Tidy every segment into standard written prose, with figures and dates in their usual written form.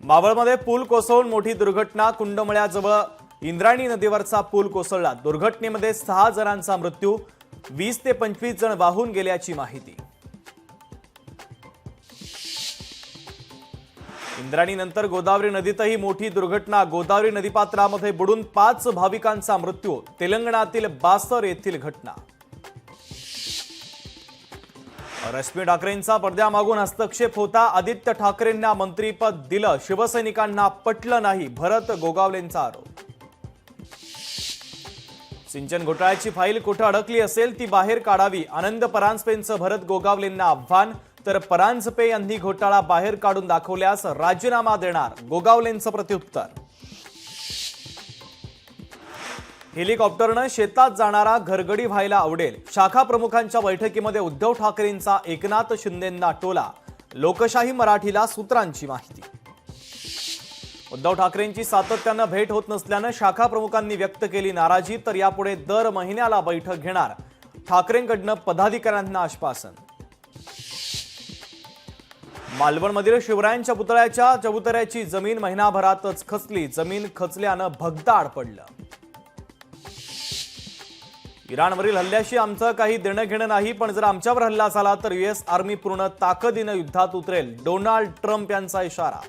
मावळमध्ये पूल कोसळून मोठी दुर्घटना। कुंडमळ्याजवळ इंद्रायणी नदीवरचा पूल कोसळला। दुर्घटनेमध्ये 6 जणांचा मृत्यू, 20 ते 25 जण वाहून गेल्याची माहिती। इंद्रायणी नंतर गोदावरी नदीतही मोठी दुर्घटना। गोदावरी नदीपात्रामध्ये बुडून 5 भाविकांचा मृत्यू। तेलंगणातील बासर येथील घटना। रश्मी ठाकरेंचा पडद्यामागून हस्तक्षेप होता। आदित्य ठाकरेंना मंत्रीपद दिलं, शिवसैनिकांना पटलं नाही, भरत गोगावलेंचा आरोप। सिंचन घोटाळ्याची फाईल कुठे अडकली असेल ती बाहेर काढावी, आनंद परांजपेंचं भरत गोगावलेंना आव्हान। तर परांजपे यांनी घोटाळा बाहेर काढून दाखवल्यास राजीनामा देणार, गोगावलेंचं प्रत्युत्तर। हेलिकॉप्टरनं शेतात जाणारा घरगडी व्हायला आवडेल, शाखा प्रमुखांच्या बैठकीमध्ये उद्धव ठाकरेंचा एकनाथ शिंदेंना टोला। लोकशाही मराठीला सूत्रांची माहिती। उद्धव ठाकरेंची सातत्यानं भेट होत नसल्यानं शाखा प्रमुखांनी व्यक्त केली नाराजी। तर यापुढे दर महिन्याला बैठक घेणार, ठाकरेंकडनं पदाधिकाऱ्यांना आश्वासन। मालवणमधील शिवरायांच्या पुतळ्याच्या चबुतऱ्याची जमीन महिनाभरातच खचली। जमीन खचल्यानं भगदाड पडलं। इराणवरील हल्ल्याशी आमचं काही देणं घेणं नाही, पण जर आमच्यावर हल्ला झाला तर US आर्मी पूर्ण ताकदीनं युद्धात उतरेल, डोनाल्ड ट्रम्प यांचा इशारा।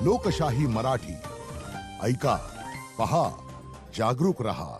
लोकशाही मराठी ऐका, पहा, जागरूक रहा।